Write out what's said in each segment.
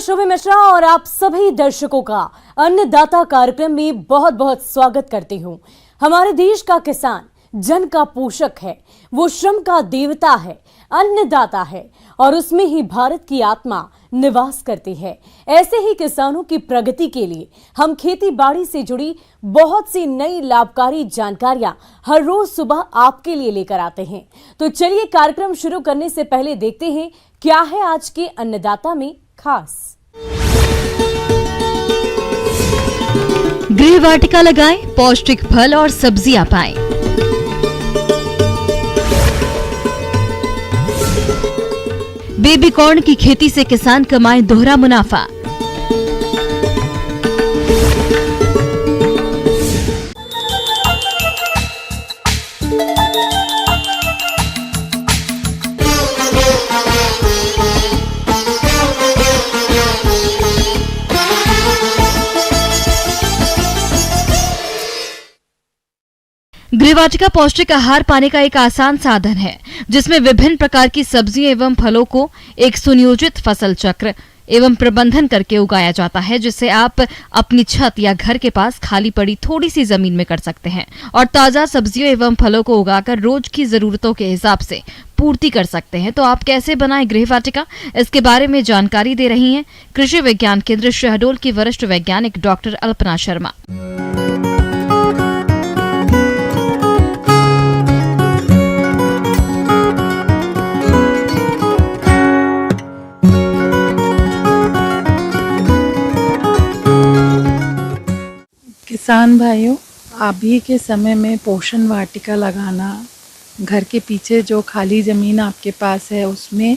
शुभ मिश्रा और आप सभी दर्शकों का अन्नदाता कार्यक्रम में बहुत बहुत स्वागत करती हूं। हमारे देश का किसान जन का पोषक है, वो श्रम का देवता है, अन्नदाता है और उसमें ही भारत की आत्मा निवास करती है। ऐसे ही किसानों की प्रगति के लिए हम खेती बाड़ी से जुड़ी बहुत सी नई लाभकारी जानकारियां हर रोज सुबह आपके लिए लेकर आते हैं। तो चलिए कार्यक्रम शुरू करने से पहले देखते हैं क्या है आज के अन्नदाता में खास। गृह वाटिका लगाएं, पौष्टिक फल और सब्जियां पाएं। बेबी कॉर्न की खेती से किसान कमाएं दोहरा मुनाफा। गृहवाटिका पौष्टिक आहार पाने का एक आसान साधन है जिसमें विभिन्न प्रकार की सब्जियां एवं फलों को एक सुनियोजित फसल चक्र एवं प्रबंधन करके उगाया जाता है, जिसे आप अपनी छत या घर के पास खाली पड़ी थोड़ी सी जमीन में कर सकते हैं और ताजा सब्जियों एवं फलों को उगाकर रोज की जरूरतों के हिसाब से पूर्ति कर सकते हैं। तो आप कैसे बनाएं गृहवाटिका, इसके बारे में जानकारी दे रही हैं कृषि विज्ञान केंद्र शहडोल की वरिष्ठ वैज्ञानिक डॉक्टर अल्पना शर्मा। किसान भाइयों, अभी के समय में पोषण वाटिका लगाना, घर के पीछे जो खाली ज़मीन आपके पास है उसमें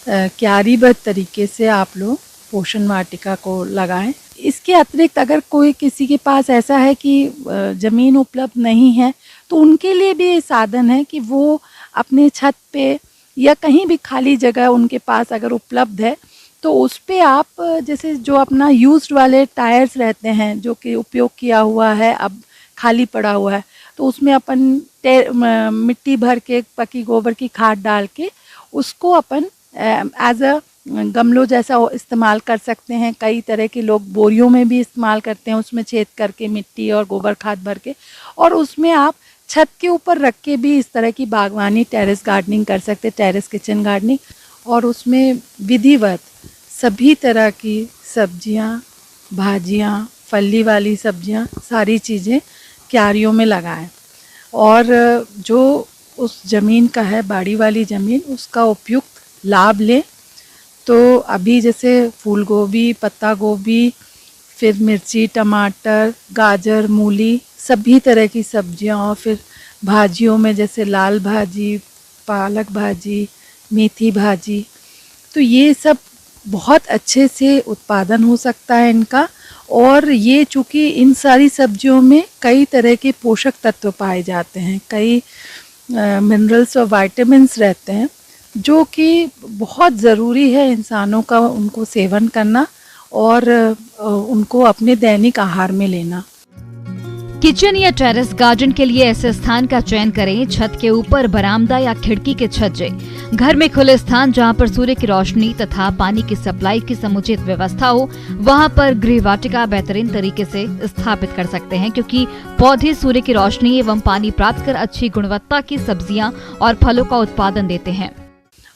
क्यारीबद्ध तरीके से आप लोग पोषण वाटिका को लगाएं। इसके अतिरिक्त अगर कोई किसी के पास ऐसा है कि ज़मीन उपलब्ध नहीं है तो उनके लिए भी साधन है कि वो अपने छत पे या कहीं भी खाली जगह उनके पास अगर उपलब्ध है तो उस पे आप जैसे जो अपना यूज्ड वाले टायर्स रहते हैं जो कि उपयोग किया हुआ है अब खाली पड़ा हुआ है, तो उसमें अपन मिट्टी भर के पकी गोबर की खाद डाल के उसको अपन एज अ गमलों जैसा इस्तेमाल कर सकते हैं। कई तरह के लोग बोरियों में भी इस्तेमाल करते हैं, उसमें छेद करके मिट्टी और गोबर खाद भर के, और उसमें आप छत के ऊपर रख के भी इस तरह की बागवानी टेरेस गार्डनिंग कर सकते हैं, टेरेस किचन गार्डनिंग। और उसमें विधिवत सभी तरह की सब्जियां, भाजियां, फली वाली सब्जियां, सारी चीज़ें क्यारियों में लगाएं और जो उस ज़मीन का है, बाड़ी वाली ज़मीन, उसका उपयुक्त लाभ लें। तो अभी जैसे फूल गोभी, पत्ता गोभी, फिर मिर्ची, टमाटर, गाजर, मूली, सभी तरह की सब्जियां, और फिर भाजियों में जैसे लाल भाजी, पालक भाजी, मेथी भाजी, तो ये सब बहुत अच्छे से उत्पादन हो सकता है इनका। और ये चूँकि इन सारी सब्जियों में कई तरह के पोषक तत्व पाए जाते हैं, कई मिनरल्स और विटामिन्स रहते हैं जो कि बहुत ज़रूरी है इंसानों का उनको सेवन करना और उनको अपने दैनिक आहार में लेना। किचन या टेरेस गार्डन के लिए ऐसे स्थान का चयन करें छत के ऊपर, बरामदा या खिड़की के छज्जे, घर में खुले स्थान जहां पर सूर्य की रोशनी तथा पानी की सप्लाई की समुचित व्यवस्था हो, वहां पर गृहवाटिका बेहतरीन तरीके से स्थापित कर सकते हैं, क्योंकि पौधे सूर्य की रोशनी एवं पानी प्राप्त कर अच्छी गुणवत्ता की सब्जियां और फलों का उत्पादन देते हैं।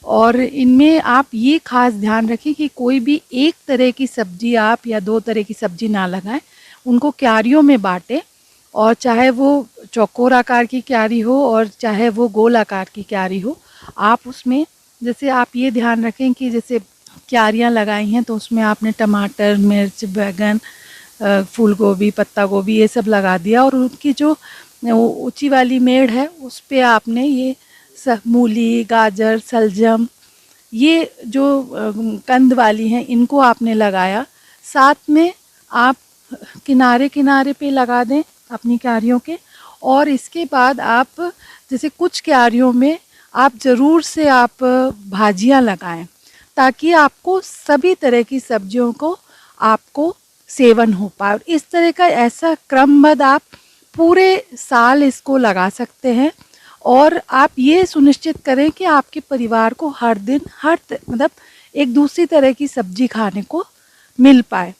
और इनमें आप ये खास ध्यान रखें कि कोई भी एक तरह की सब्जी आप या दो तरह की सब्जी ना लगाएं, उनको क्यारियों में बांटें, और चाहे वो चौकोर आकार की क्यारी हो और चाहे वो गोल आकार की क्यारी हो, आप उसमें जैसे आप ये ध्यान रखें कि जैसे क्यारियाँ लगाई हैं तो उसमें आपने टमाटर, मिर्च, बैगन, फूल गोभी, पत्ता गोभी ये सब लगा दिया, और उनकी जो ऊंची वाली मेड़ है उस पे आपने ये मूली, गाजर, सलजम, ये जो कंद वाली हैं इनको आपने लगाया। साथ में आप किनारे किनारे पे लगा दें अपनी क्यारियों के। और इसके बाद आप जैसे कुछ क्यारियों में आप ज़रूर से आप भाजियां लगाएं ताकि आपको सभी तरह की सब्जियों को आपको सेवन हो पाए। इस तरह का ऐसा क्रमबद्ध आप पूरे साल इसको लगा सकते हैं और आप ये सुनिश्चित करें कि आपके परिवार को हर दिन मतलब एक दूसरी तरह की सब्जी खाने को मिल पाए।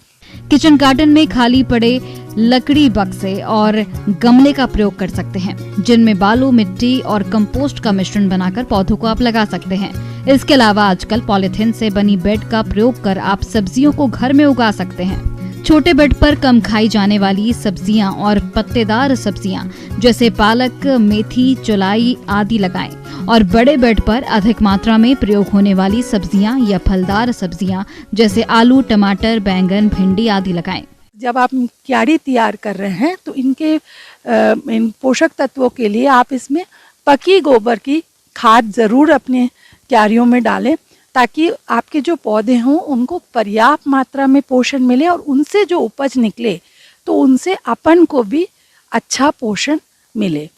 किचन गार्डन में खाली पड़े लकड़ी बक्से और गमले का प्रयोग कर सकते हैं, जिनमें बालू, मिट्टी और कंपोस्ट का मिश्रण बनाकर पौधों को आप लगा सकते हैं। इसके अलावा आजकल पॉलीथिन से बनी बेड का प्रयोग कर आप सब्जियों को घर में उगा सकते हैं। छोटे बेड पर कम खाई जाने वाली सब्जियां और पत्तेदार सब्जियां जैसे पालक, मेथी, चौलाई आदि लगाएं और बड़े बेड पर अधिक मात्रा में प्रयोग होने वाली सब्जियां या फलदार सब्जियां जैसे आलू, टमाटर, बैंगन, भिंडी आदि लगाएं। जब आप क्यारी तैयार कर रहे हैं तो इन पोषक तत्वों के लिए आप इसमें पकी गोबर की खाद जरूर अपने क्यारियों में डालें, ताकि आपके जो पौधे हों उनको पर्याप्त मात्रा में पोषण मिले और उनसे जो उपज निकले तो उनसे अपन को भी अच्छा पोषण मिले।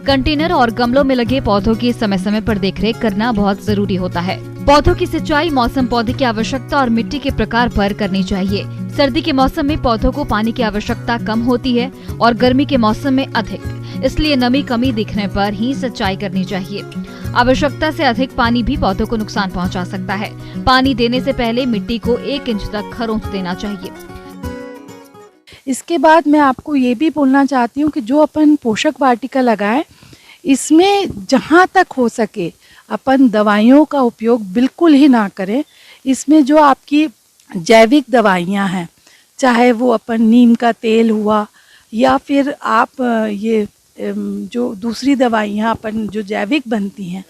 कंटेनर और गमलों में लगे पौधों की समय समय पर देखरेख करना बहुत जरूरी होता है। पौधों की सिंचाई मौसम, पौधे की आवश्यकता और मिट्टी के प्रकार पर करनी चाहिए। सर्दी के मौसम में पौधों को पानी की आवश्यकता कम होती है और गर्मी के मौसम में अधिक, इसलिए नमी कमी दिखने पर ही सिंचाई करनी चाहिए। आवश्यकता से अधिक पानी भी पौधों को नुकसान पहुंचा सकता है। पानी देने से पहले मिट्टी को 1 इंच तक खरोंच देना चाहिए। इसके बाद मैं आपको ये भी बोलना चाहती हूँ कि जो अपन पोषक वाटिका लगाएं, इसमें जहाँ तक हो सके अपन दवाइयों का उपयोग बिल्कुल ही ना करें। इसमें जो आपकी जैविक दवाइयाँ हैं, चाहे वो अपन नीम का तेल हुआ या फिर आप ये जो दूसरी दवाइयाँ अपन जो जैविक बनती हैं,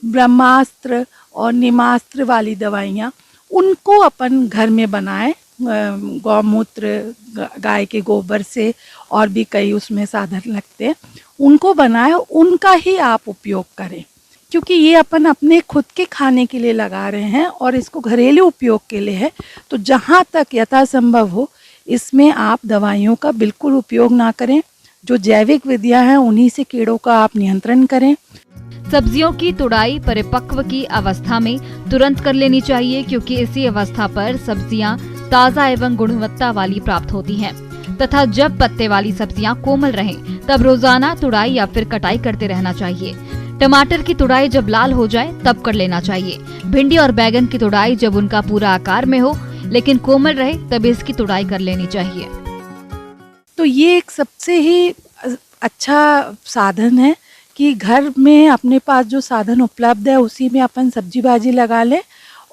ब्रह्मास्त्र और निमास्त्र वाली दवाइयाँ, उनको अपन घर में बनाएं। गौमूत्र, गाय के गोबर से और भी कई उसमें साधन लगते हैं, उनको बनाएं, उनका ही आप उपयोग करें, क्योंकि ये अपन अपने खुद के खाने के लिए लगा रहे हैं और इसको घरेलू उपयोग के लिए है। तो जहाँ तक यथासंभव हो इसमें आप दवाइयों का बिल्कुल उपयोग ना करें। जो जैविक विधियाँ हैं उन्हीं से कीड़ों का आप नियंत्रण करें। सब्जियों की तुड़ाई परिपक्व की अवस्था में तुरंत कर लेनी चाहिए, क्योंकि इसी अवस्था पर सब्जियां ताजा एवं गुणवत्ता वाली प्राप्त होती हैं, तथा जब पत्ते वाली सब्जियां कोमल रहें तब रोजाना तुड़ाई या फिर कटाई करते रहना चाहिए। टमाटर की तुड़ाई जब लाल हो जाए तब कर लेना चाहिए। भिंडी और बैगन की तुड़ाई जब उनका पूरा आकार में हो लेकिन कोमल रहे तब इसकी तुड़ाई कर लेनी चाहिए। तो ये एक सबसे ही अच्छा साधन है कि घर में अपने पास जो साधन उपलब्ध है उसी में अपन सब्जी भाजी लगा लें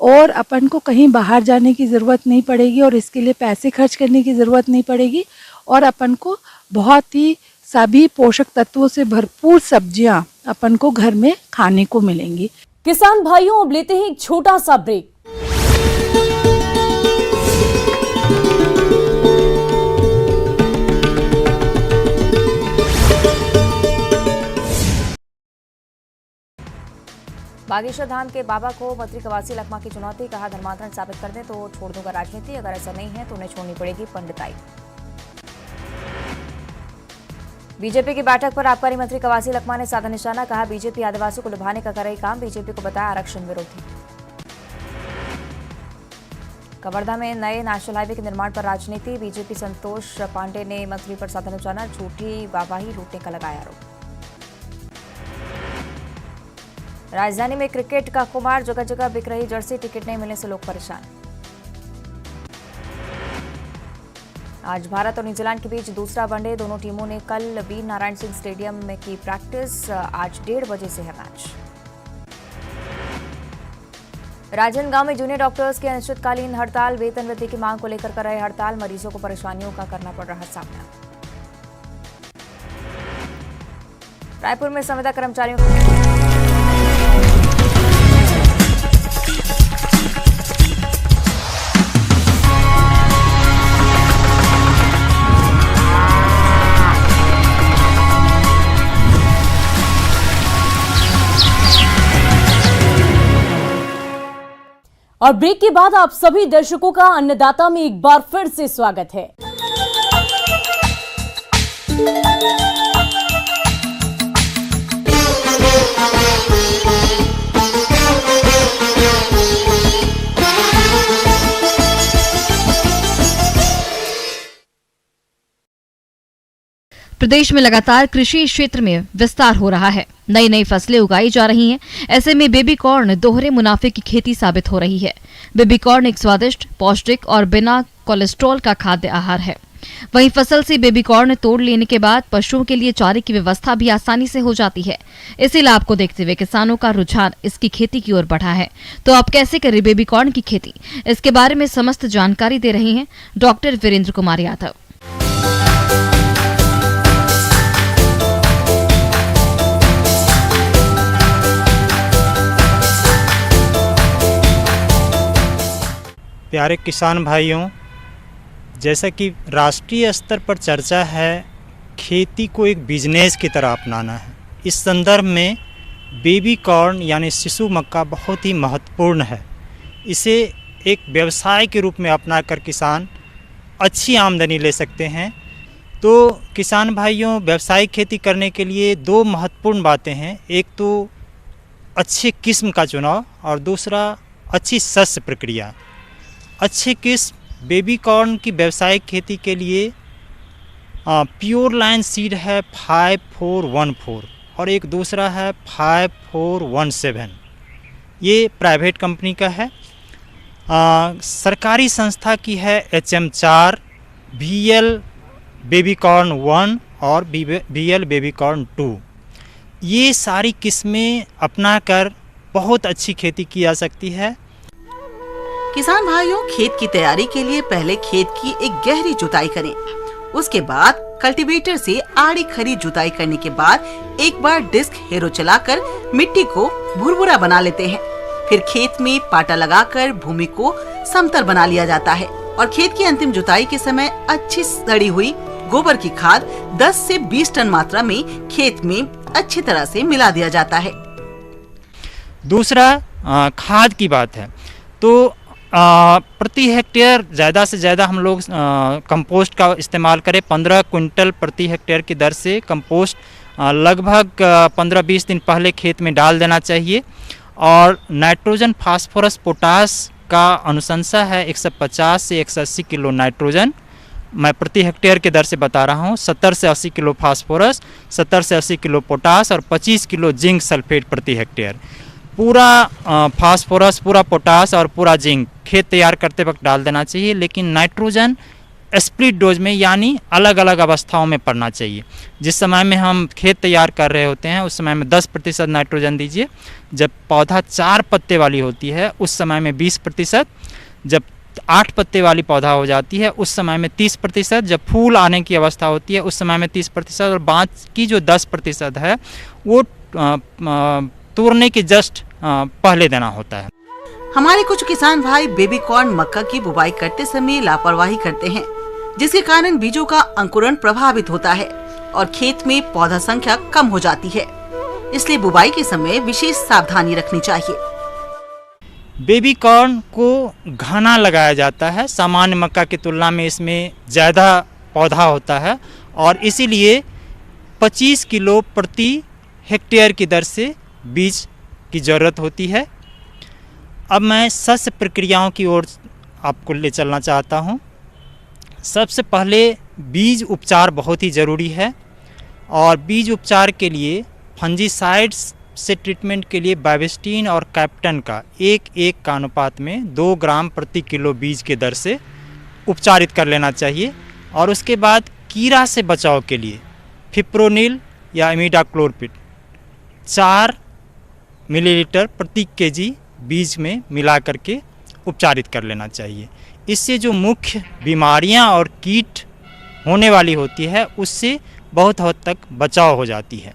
और अपन को कहीं बाहर जाने की ज़रूरत नहीं पड़ेगी और इसके लिए पैसे खर्च करने की ज़रूरत नहीं पड़ेगी और अपन को बहुत ही सभी पोषक तत्वों से भरपूर सब्जियां अपन को घर में खाने को मिलेंगी। किसान भाइयों, अब लेते हैं एक छोटा सा ब्रेक। बागेश्वर धाम के बाबा को मंत्री कवासी लखमा की चुनौती, कहा धर्मांतरण साबित कर दें तो छोड़ दूंगा राजनीति, अगर ऐसा नहीं है तो उन्हें छोड़नी पड़ेगी पंडिताई। बीजेपी की बैठक पर आबकारी मंत्री कवासी लखमा ने साधा निशाना, कहा बीजेपी आदिवासियों को लुभाने का कर रही काम, बीजेपी को बताया आरक्षण विरोधी। कवर्धा में नए नेशनल हाईवे के निर्माण पर राजनीति, बीजेपी संतोष पांडे ने मंत्री पर साधा निशाना, झूठी वाहवाही लूटने का लगाया आरोप। राजधानी में क्रिकेट का खुमार, जगह जगह बिक रही जर्सी, टिकट नहीं मिलने से लोग परेशान। आज भारत और न्यूजीलैंड के बीच दूसरा वनडे, दोनों टीमों ने कल वीर नारायण सिंह स्टेडियम में की प्रैक्टिस, आज 1:30 बजे से है मैच। राजनांदगांव में जूनियर डॉक्टर्स की अनिश्चितकालीन हड़ताल, वेतन वृद्धि की मांग को लेकर कर रहे हड़ताल, मरीजों को परेशानियों का करना पड़ रहा सामना। रायपुर में संविदा कर्मचारियों को और ब्रेक के बाद आप सभी दर्शकों का अन्नदाता में एक बार फिर से स्वागत है। प्रदेश में लगातार कृषि क्षेत्र में विस्तार हो रहा है, नई नई फसलें उगाई जा रही हैं। ऐसे में बेबी कॉर्न दोहरे मुनाफे की खेती साबित हो रही है। बेबी कॉर्न एक स्वादिष्ट, पौष्टिक और बिना कोलेस्ट्रॉल का खाद्य आहार है। वहीं फसल से बेबी कॉर्न तोड़ लेने के बाद पशुओं के लिए चारे की व्यवस्था भी आसानी से हो जाती है। इसी लाभ को देखते हुए किसानों का रुझान इसकी खेती की ओर बढ़ा है। तो आप कैसे करें बेबी कॉर्न की खेती, इसके बारे में समस्त जानकारी दे रहे हैं डॉक्टर वीरेंद्र कुमार यादव। प्यारे किसान भाइयों, जैसा कि राष्ट्रीय स्तर पर चर्चा है, खेती को एक बिजनेस की तरह अपनाना है। इस संदर्भ में बेबी कॉर्न यानी शिशु मक्का बहुत ही महत्वपूर्ण है। इसे एक व्यवसाय के रूप में अपनाकर किसान अच्छी आमदनी ले सकते हैं। तो किसान भाइयों, व्यावसायिक खेती करने के लिए दो महत्वपूर्ण बातें हैं। एक तो अच्छी किस्म का चुनाव और दूसरा अच्छी शस्य प्रक्रिया। अच्छी किस्म बेबी कॉर्न की व्यावसायिक खेती के लिए प्योर लाइन सीड है 5414 और एक दूसरा है 5417। ये प्राइवेट कंपनी का है। सरकारी संस्था की है HM4, VL बेबी कॉर्न 1 और VL बेबी कॉर्न 2। ये सारी किस्में अपनाकर बहुत अच्छी खेती की जा सकती है। किसान भाइयों, खेत की तैयारी के लिए पहले खेत की एक गहरी जुताई करें। उसके बाद कल्टीवेटर से आड़ी खड़ी जुताई करने के बाद एक बार डिस्क हेरो चलाकर मिट्टी को भुरभुरा बना लेते हैं। फिर खेत में पाटा लगाकर भूमि को समतल बना लिया जाता है और खेत की अंतिम जुताई के समय अच्छी सड़ी हुई गोबर की खाद 10 से 20 टन मात्रा में खेत में अच्छी तरह से मिला दिया जाता है। दूसरा खाद की बात है। तो प्रति हेक्टेयर ज़्यादा से ज़्यादा हम लोग कंपोस्ट का इस्तेमाल करें। 15 क्विंटल प्रति हेक्टेयर की दर से कंपोस्ट लगभग 15-20 दिन पहले खेत में डाल देना चाहिए। और नाइट्रोजन, फास्फोरस, पोटास का अनुशंसा है 150 से 180 किलो नाइट्रोजन मैं प्रति हेक्टेयर की दर से बता रहा हूँ। 70 से 80 किलो फास्फोरस, 70 से 80 किलो पोटास और 25 किलो जिंक सल्फेट प्रति हेक्टेयर। पूरा फास्फोरस, पूरा पोटास और पूरा जिंक खेत तैयार करते वक्त डाल देना चाहिए। लेकिन नाइट्रोजन स्प्लिट डोज में यानी अलग अलग अवस्थाओं में पड़ना चाहिए। जिस समय में हम खेत तैयार कर रहे होते हैं उस समय में 10% नाइट्रोजन दीजिए। जब पौधा 4 पत्ते वाली होती है उस समय में 20%, जब 8 पत्ते वाली पौधा हो जाती है उस समय में 30%, जब फूल आने की अवस्था होती है उस समय में 30% और बाकी जो 10% है वो तोड़ने के जस्ट पहले देना होता है। हमारे कुछ किसान भाई बेबी कॉर्न मक्का की बुवाई करते समय लापरवाही करते हैं, जिसके कारण बीजों का अंकुरण प्रभावित होता है और खेत में पौधा संख्या कम हो जाती है। इसलिए बुवाई के समय विशेष सावधानी रखनी चाहिए। बेबी कॉर्न को घना लगाया जाता है। सामान्य मक्का की तुलना में इसमें ज़्यादा पौधा होता है और इसीलिए 25 किलो प्रति हेक्टेयर की दर से बीज की ज़रूरत होती है। अब मैं शस्य प्रक्रियाओं की ओर आपको ले चलना चाहता हूँ। सबसे पहले बीज उपचार बहुत ही ज़रूरी है और बीज उपचार के लिए फंजीसाइड्स से ट्रीटमेंट के लिए बाइवेस्टीन और कैप्टन का 1:1 का अनुपात में 2 ग्राम प्रति किलो बीज के दर से उपचारित कर लेना चाहिए। और उसके बाद कीड़ा से बचाव के लिए फिप्रोनिल या इमिडाक्लोरपिड 4 मिलीलीटर प्रति केजी बीज में मिला करके उपचारित कर लेना चाहिए। इससे जो मुख्य बीमारियां और कीट होने वाली होती है उससे बहुत हद तक बचाव हो जाती है।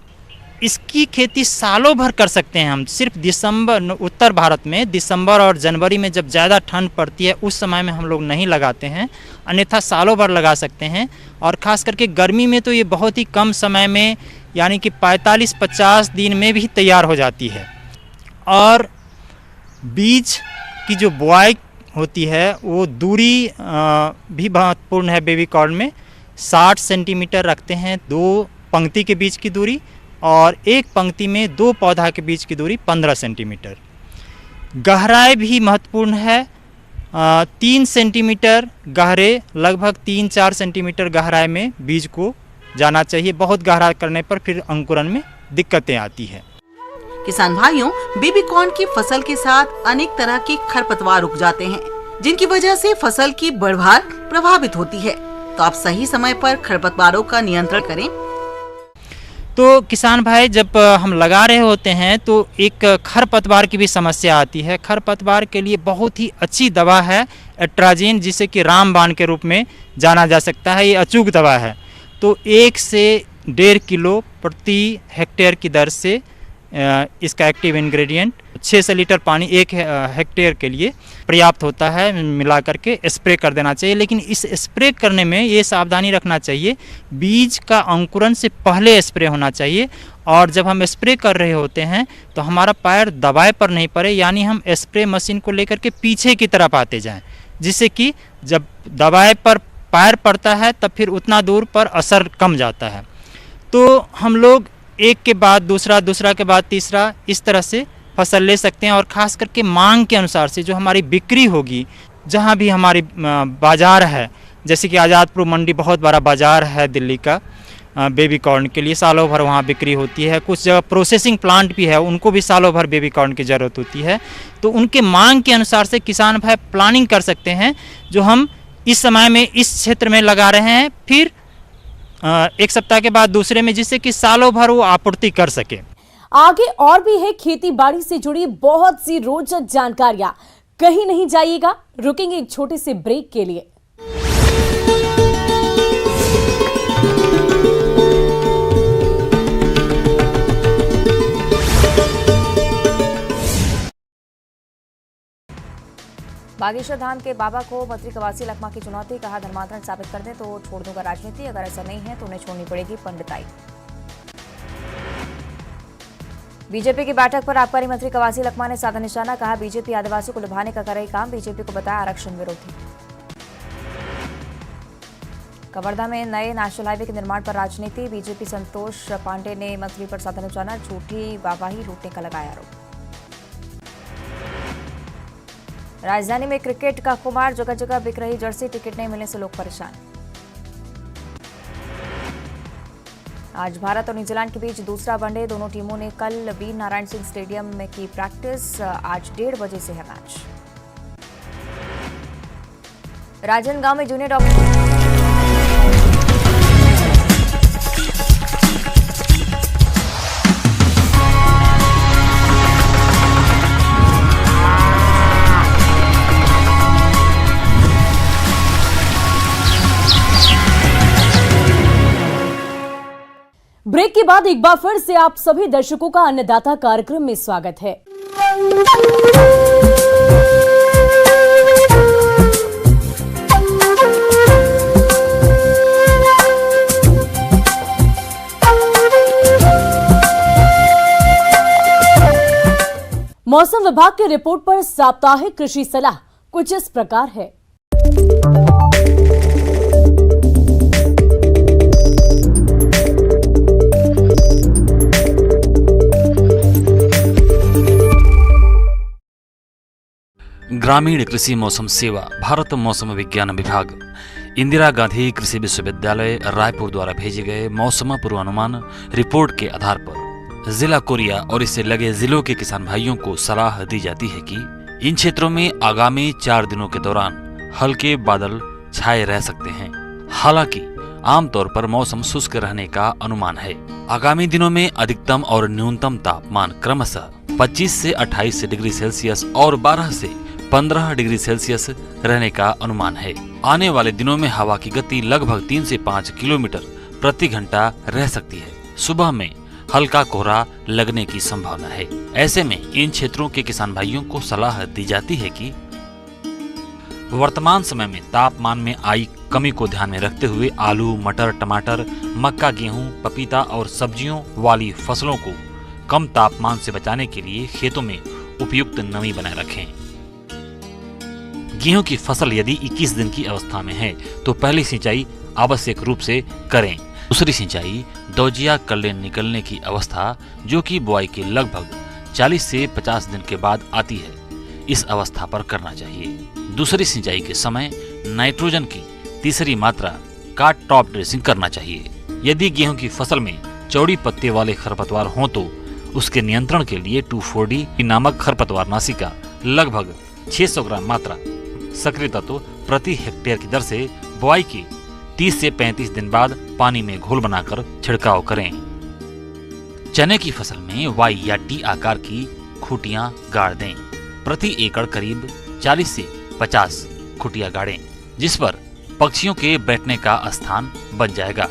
इसकी खेती सालों भर कर सकते हैं हम। सिर्फ दिसंबर, उत्तर भारत में दिसंबर और जनवरी में जब ज़्यादा ठंड पड़ती है उस समय में हम लोग नहीं लगाते हैं, अन्यथा सालों भर लगा सकते हैं। और ख़ास करके गर्मी में तो ये बहुत ही कम समय में यानी कि 45-50 दिन में भी तैयार हो जाती है। और बीज की जो बुआई होती है वो दूरी भी महत्वपूर्ण है। बेबी कॉर्न में 60 सेंटीमीटर रखते हैं 2 पंक्ति के बीच की दूरी और एक पंक्ति में 2 पौधा के बीच की दूरी 15 सेंटीमीटर। गहराई भी महत्वपूर्ण है। 3 सेंटीमीटर गहरे, लगभग 3-4 सेंटीमीटर गहराई में बीज को जाना चाहिए। बहुत गहरा करने पर फिर अंकुरन में दिक्कतें आती है। किसान भाइयों, बेबी कॉर्न की फसल के साथ अनेक तरह के खरपतवार उग जाते हैं, जिनकी वजह से फसल की बढ़वार प्रभावित होती है। तो आप सही समय पर खरपतवारों का नियंत्रण करें। तो किसान भाई, जब हम लगा रहे होते हैं तो एक खरपतवार की भी समस्या आती है। खरपतवार के लिए बहुत ही अच्छी दवा है एट्राजीन, जिसे कि रामबाण के रूप में जाना जा सकता है। ये अचूक दवा है। तो 1 से 1.5 किलो प्रति हेक्टेयर की दर से इसका एक्टिव इंग्रेडिएंट 600 लीटर पानी 1 हेक्टेयर के लिए पर्याप्त होता है, मिला करके स्प्रे कर देना चाहिए। लेकिन इस स्प्रे करने में ये सावधानी रखना चाहिए, बीज का अंकुरन से पहले स्प्रे होना चाहिए। और जब हम स्प्रे कर रहे होते हैं तो हमारा पैर दबाए पर नहीं पड़े, यानी हम स्प्रे मशीन को लेकर के पीछे की तरफ आते जाएं, जिससे कि जब दबाए पर पैर पड़ता है तब फिर उतना दूर पर असर कम जाता है। तो हम लोग एक के बाद दूसरा, दूसरा के बाद तीसरा, इस तरह से फसल ले सकते हैं। और ख़ास करके मांग के अनुसार से जो हमारी बिक्री होगी, जहां भी हमारी बाज़ार है, जैसे कि आज़ादपुर मंडी बहुत बड़ा बाज़ार है दिल्ली का बेबी कॉर्न के लिए, सालों भर वहाँ बिक्री होती है। कुछ जगह प्रोसेसिंग प्लांट भी है, उनको भी सालों भर बेबी कॉर्न की ज़रूरत होती है। तो उनके मांग के अनुसार से किसान भाई प्लानिंग कर सकते हैं, जो हम इस समय में इस क्षेत्र में लगा रहे हैं, फिर 1 सप्ताह के बाद दूसरे में, जिससे कि सालों भर वो आपूर्ति कर सके। आगे और भी है खेती बाड़ी से जुड़ी बहुत सी रोचक जानकारियां। कहीं नहीं जाइएगा, रुकेंगे एक छोटे से ब्रेक के लिए। बागेश्वर धाम के बाबा को मंत्री कवासी लखमा की चुनौती, कहा धर्मांतरण साबित कर दें तो छोड़ दूंगा राजनीति, अगर ऐसा नहीं है तो उन्हें छोड़नी पड़ेगी पंडिताई। बीजेपी की बैठक पर आबकारी मंत्री कवासी लखमा ने साधा निशाना, कहा बीजेपी आदिवासियों को लुभाने का कर रही काम, बीजेपी को बताया आरक्षण विरोधी। कवर्धा में नए नेशनल हाईवे के निर्माण पर राजनीति, बीजेपी संतोष पांडे ने मंत्री पर साधा निशाना, झूठी वाहवाही लूटने का लगाया आरोप। राजधानी में क्रिकेट का खुमार, जगह जगह बिक रही जर्सी, टिकट नहीं मिलने से लोग परेशान। आज भारत और न्यूजीलैंड के बीच दूसरा वनडे, दोनों टीमों ने कल वीर नारायण सिंह स्टेडियम में की प्रैक्टिस, आज 1:30 बजे से है मैच। राजनांदगांव में जूनियर डॉक्टर ब्रेक के बाद एक बार फिर से आप सभी दर्शकों का अन्नदाता कार्यक्रम में स्वागत है। मौसम विभाग की रिपोर्ट पर साप्ताहिक कृषि सलाह कुछ इस प्रकार है। ग्रामीण कृषि मौसम सेवा, भारत मौसम विज्ञान विभाग, इंदिरा गांधी कृषि विश्वविद्यालय रायपुर द्वारा भेजे गए मौसम पूर्वानुमान रिपोर्ट के आधार पर जिला कोरिया और इससे लगे जिलों के किसान भाइयों को सलाह दी जाती है कि इन क्षेत्रों में आगामी 4 दिनों के दौरान हल्के बादल छाए रह सकते हैं। हालांकि आमतौर पर मौसम शुष्क रहने का अनुमान है। आगामी दिनों में अधिकतम और न्यूनतम तापमान क्रमशः 25 से 28 डिग्री सेल्सियस और 12 से 15 डिग्री सेल्सियस रहने का अनुमान है। आने वाले दिनों में हवा की गति लगभग 3 से 5 किलोमीटर प्रति घंटा रह सकती है। सुबह में हल्का कोहरा लगने की संभावना है। ऐसे में इन क्षेत्रों के किसान भाइयों को सलाह दी जाती है कि वर्तमान समय में तापमान में आई कमी को ध्यान में रखते हुए आलू, मटर, टमाटर, मक्का, गेहूं, पपीता और सब्जियों वाली फसलों को कम तापमान से बचाने के लिए खेतों में उपयुक्त नमी बनाए रखें। गेहूं की फसल यदि 21 दिन की अवस्था में है तो पहली सिंचाई आवश्यक रूप से करें। दूसरी सिंचाई दौजिया कल्ले निकलने की अवस्था, जो कि बुआई के लगभग 40 से 50 दिन के बाद आती है, इस अवस्था पर करना चाहिए। दूसरी सिंचाई के समय नाइट्रोजन की तीसरी मात्रा का टॉप ड्रेसिंग करना चाहिए। यदि गेहूं की फसल में चौड़ी पत्ते वाले खरपतवार हों तो उसके नियंत्रण के लिए 2,4-D नामक खरपतवारनाशी का लगभग 600 ग्राम मात्रा सक्रिय तत्व प्रति हेक्टेयर की दर से बुआई के 30 से 35 दिन बाद पानी में घोल बनाकर छिड़काव करें। चने की फसल में वाई या टी आकार की खूंटियां गाड़ दें। प्रति एकड़ करीब 40 से 50 खूंटियां गाड़ें, जिस पर पक्षियों के बैठने का स्थान बन जाएगा,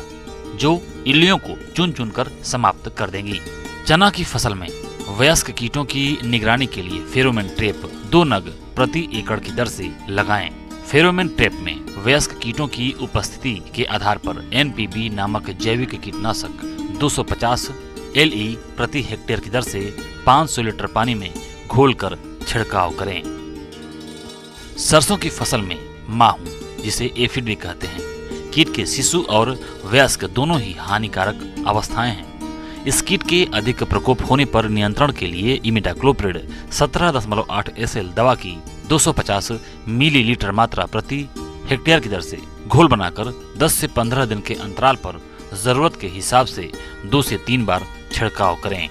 जो इल्लियों को चुन चुन कर समाप्त कर देंगी। चना की फसल में वयस्क कीटों की निगरानी के लिए फेरोमोन ट्रैप 2 नग प्रति एकड़ की दर से लगाएं। फेरोमोन ट्रैप में वयस्क कीटों की उपस्थिति के आधार पर NPB नामक जैविक कीटनाशक 250 LE प्रति हेक्टेयर की दर से 500 लीटर पानी में घोलकर छिड़काव करें। सरसों की फसल में माहू, जिसे एफिड भी कहते हैं, कीट के शिशु और वयस्क दोनों ही हानिकारक अवस्थाएं हैं। इस कीट के अधिक प्रकोप होने पर नियंत्रण के लिए इमिडाक्लोप्रिड 17.8 SL दवा की 250 मिलीलीटर मात्रा प्रति हेक्टेयर की दर से घोल बनाकर 10 से 15 दिन के अंतराल पर जरूरत के हिसाब से 2 से 3 बार छिड़काव करें।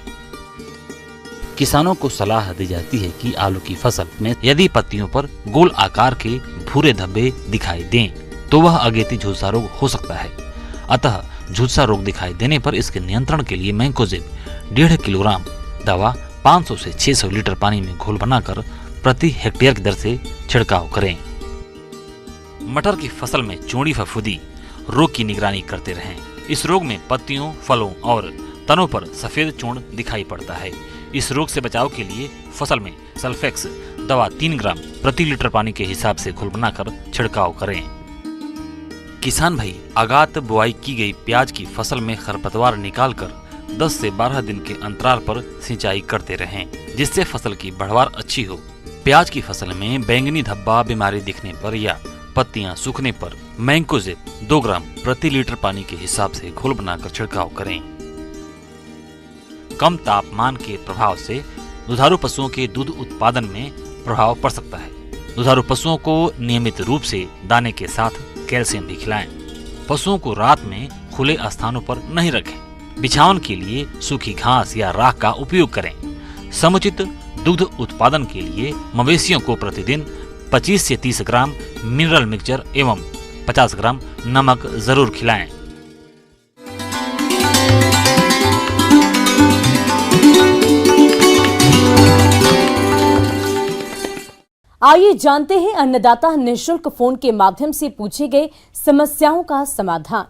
किसानों को सलाह दी जाती है कि आलू की फसल में यदि पत्तियों पर गोल आकार के भूरे धब्बे दिखाई दें तो वह अगेती झुलसा रोग हो सकता है। अतः झुलसा रोग दिखाई देने पर इसके नियंत्रण के लिए मैंकोजेब 1.5 किलोग्राम दवा 500 से 600 लीटर पानी में घोल बनाकर प्रति हेक्टेयर की दर से छिड़काव करें। मटर की फसल में चूड़ी फफूंदी रोग की निगरानी करते रहें। इस रोग में पत्तियों, फलों और तनों पर सफेद चूर्ण दिखाई पड़ता है। इस रोग से बचाव के लिए फसल में सल्फेक्स दवा 3 ग्राम प्रति लीटर पानी के हिसाब से घोल बनाकर छिड़काव करें। किसान भाई आगात बुआई की गई प्याज की फसल में खरपतवार निकालकर 10 से 12 दिन के अंतराल पर सिंचाई करते रहें, जिससे फसल की बढ़वार अच्छी हो। प्याज की फसल में बैंगनी धब्बा बीमारी दिखने पर या पत्तियां सूखने पर मैंकोजेब 2 ग्राम प्रति लीटर पानी के हिसाब से घोल बनाकर छिड़काव करें। कम तापमान के प्रभाव से दुधारू पशुओं के दूध उत्पादन में प्रभाव पड़ सकता है। दुधारू पशुओं को नियमित रूप से दाने के साथ कैल्शियम भी खिलाएं। पशुओं को रात में खुले स्थानों पर नहीं रखें। बिछावन के लिए सूखी घास या राख का उपयोग करें। समुचित दूध उत्पादन के लिए मवेशियों को प्रतिदिन 25 से 30 ग्राम मिनरल मिक्सचर एवं 50 ग्राम नमक जरूर खिलाएं। आइए जानते हैं अन्नदाता निःशुल्क फोन के माध्यम से पूछे गए समस्याओं का समाधान।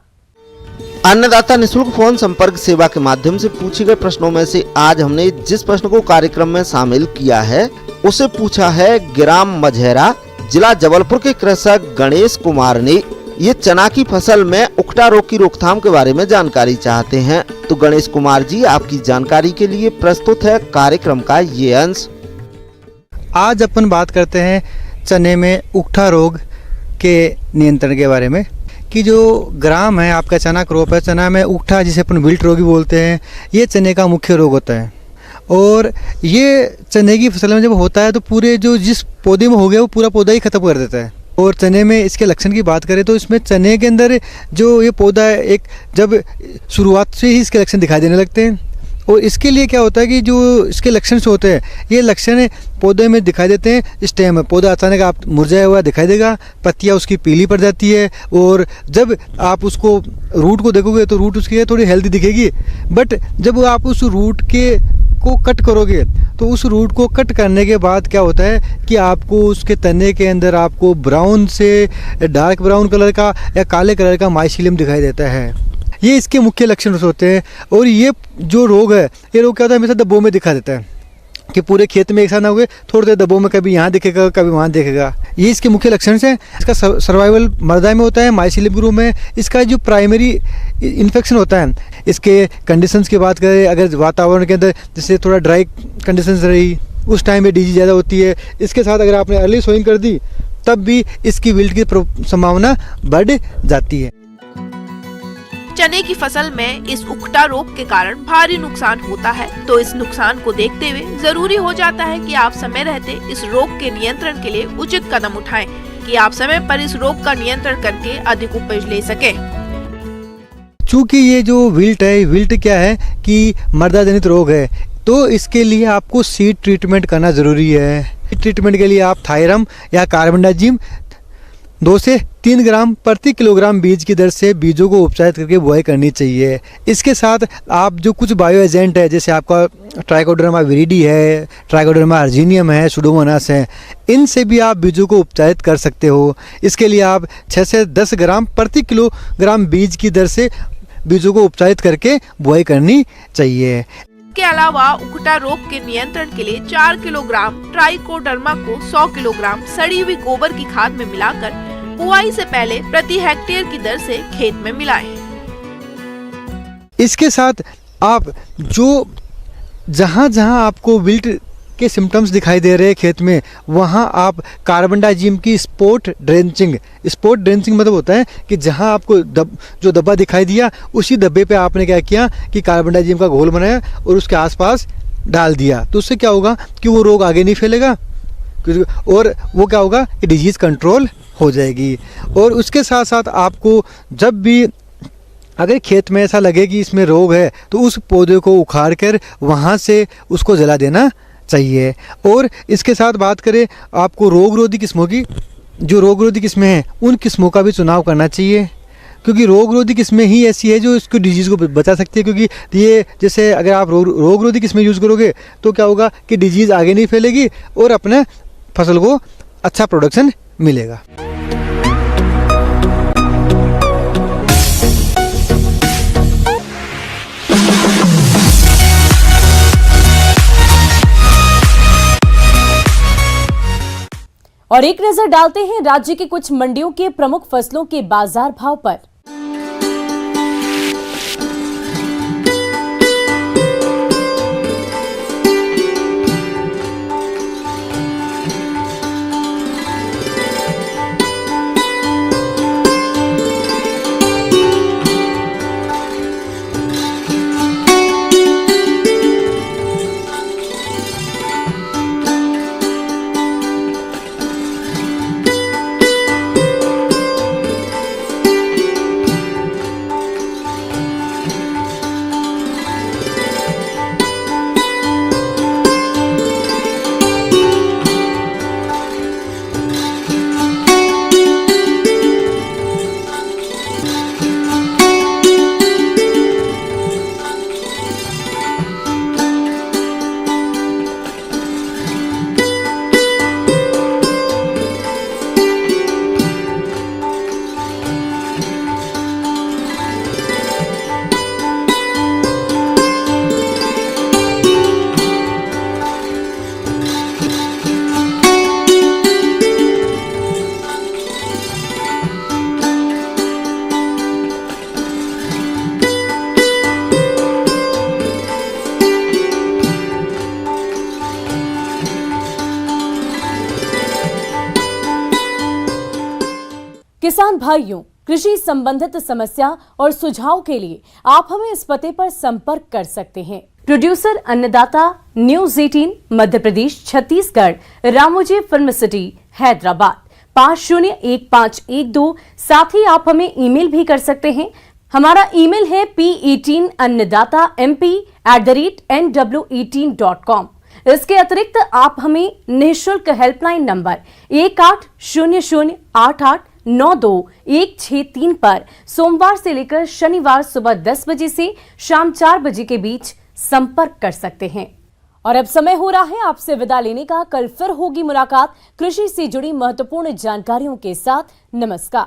अन्नदाता निःशुल्क फोन संपर्क सेवा के माध्यम से पूछे गए प्रश्नों में से आज हमने जिस प्रश्न को कार्यक्रम में शामिल किया है उसे पूछा है ग्राम मझेरा, जिला जबलपुर के कृषक गणेश कुमार ने। ये चना की फसल में उकटा रोग की रोकथाम के बारे में जानकारी चाहते हैं। तो गणेश कुमार जी, आपकी जानकारी के लिए प्रस्तुत है कार्यक्रम का ये अंश। आज अपन बात करते हैं चने में उकठा रोग के नियंत्रण के बारे में कि जो ग्राम है आपका चना क्रॉप है, चना में उकठा जिसे अपन विल्ट रोग भी बोलते हैं, ये चने का मुख्य रोग होता है। और ये चने की फसल में जब होता है तो पूरे जो जिस पौधे में हो गया वो पूरा पौधा ही खत्म कर देता है। और चने में इसके लक्षण की बात करें तो इसमें चने के अंदर जो ये पौधा है एक जब शुरुआत से ही इसके लक्षण दिखाई देने लगते हैं। और इसके लिए क्या होता है कि जो इसके लक्षण से होते हैं ये लक्षण पौधे में दिखाई देते हैं। स्टेम है, पौधा अचानक आप मुरझाया हुआ दिखाई देगा, पत्तियां उसकी पीली पड़ जाती है। और जब आप उसको रूट को देखोगे तो रूट उसकी थोड़ी हेल्दी दिखेगी, बट जब आप उस रूट को कट करोगे तो उस रूट को कट करने के बाद क्या होता है कि आपको उसके तने के अंदर आपको ब्राउन से डार्क ब्राउन कलर का या काले कलर का माइसीलियम दिखाई देता है। ये इसके मुख्य लक्षण होते हैं। और ये जो रोग है, ये रोग क्या होता है हमेशा दब्बों में दिखा देता है कि पूरे खेत में एक साथ ना हुए, थोड़े देर दब्बों में कभी यहाँ दिखेगा कभी वहाँ दिखेगा। ये इसके मुख्य लक्षण हैं। इसका सर्वाइवल मृदा में होता है, माइसीलियम ग्रुप में। इसका जो प्राइमरी इन्फेक्शन होता है, इसके कंडीशंस की बात करें, अगर वातावरण के अंदर जैसे थोड़ा ड्राई कंडीशंस रही उस टाइम में डीजी ज़्यादा होती है। इसके साथ अगर आपने अर्ली सोइंग कर दी तब भी इसकी विल्ट की संभावना बढ़ जाती है। चने की फसल में इस उकटा रोग के कारण भारी नुकसान होता है, तो इस नुकसान को देखते हुए जरूरी हो जाता है कि आप समय रहते इस रोग के नियंत्रण के लिए उचित कदम उठाएं कि आप समय पर इस रोग का नियंत्रण करके अधिक उपज ले सकें। चूँकि ये जो विल्ट है, विल्ट क्या है कि मृदा जनित रोग है, तो इसके लिए आपको सीड ट्रीटमेंट करना ज़रूरी है। ट्रीटमेंट के लिए आप थायरम या कार्बेंडाजिम 2 से 3 ग्राम प्रति किलोग्राम बीज की दर से बीजों को उपचारित करके बुआई करनी चाहिए। इसके साथ आप जो कुछ बायो एजेंट है, जैसे आपका ट्राइकोडर्मा विरिडी है, ट्राइकोडर्मा अर्जीनियम है, सुडोमोनास है, इनसे भी आप बीजों को उपचारित कर सकते हो। इसके लिए आप 6 से 10 ग्राम प्रति किलोग्राम बीज की दर से बीजों को उपचारित करके बुआई करनी चाहिए। के अलावा उकठा रोग के नियंत्रण के लिए 4 किलोग्राम ट्राइकोडर्मा को 100 किलोग्राम सड़ी हुई गोबर की खाद में मिलाकर बुआई से पहले प्रति हेक्टेयर की दर से खेत में मिलाएं। इसके साथ आप जो जहां आपको विल्ट के सिम्टम्स दिखाई दे रहे हैं खेत में, वहां आप कार्बेंडाजिम की स्पॉट ड्रेंचिंग मतलब होता है कि जहां आपको जो दब्बा दिखाई दिया, उसी दब्बे पे आपने क्या किया कि कार्बेंडाजिम का घोल बनाया और उसके आसपास डाल दिया। तो उससे क्या होगा कि वो रोग आगे नहीं फैलेगा और वो क्या होगा कि डिजीज़ कंट्रोल हो जाएगी। और उसके साथ साथ आपको जब भी अगर खेत में ऐसा लगे कि इसमें रोग है, तो उस पौधे को उखाड़ कर वहाँ से उसको जला देना चाहिए। और इसके साथ बात करें आपको रोगरोधी किस्मों की, जो रोगरोधी किस्में हैं उन किस्मों का भी चुनाव करना चाहिए, क्योंकि रोगरोधी किस्में ही ऐसी है जो इसको डिजीज़ को बचा सकती है। क्योंकि ये जैसे अगर आप रोगरोधी किस्में यूज़ करोगे तो क्या होगा कि डिजीज़ आगे नहीं फैलेगी और अपने फसल को अच्छा प्रोडक्शन मिलेगा। और एक नजर डालते हैं राज्य की कुछ मंडियों के प्रमुख फसलों के बाजार भाव पर। किसान भाइयों, कृषि संबंधित समस्या और सुझाव के लिए आप हमें इस पते पर संपर्क कर सकते हैं। प्रोड्यूसर अन्नदाता, news 18 Madhya Pradesh Chhattisgarh, Ramoji film city Hyderabad 501512। साथ ही आप हमें ईमेल भी कर सकते हैं। हमारा ईमेल है p18annadatamp@nw18.com। इसके अतिरिक्त आप हमें निःशुल्क हेल्पलाइन नंबर 180088926163 पर सोमवार से लेकर शनिवार सुबह 10 बजे से शाम 4 बजे के बीच संपर्क कर सकते हैं। और अब समय हो रहा है आपसे विदा लेने का। कल फिर होगी मुलाकात कृषि से जुड़ी महत्वपूर्ण जानकारियों के साथ। नमस्कार।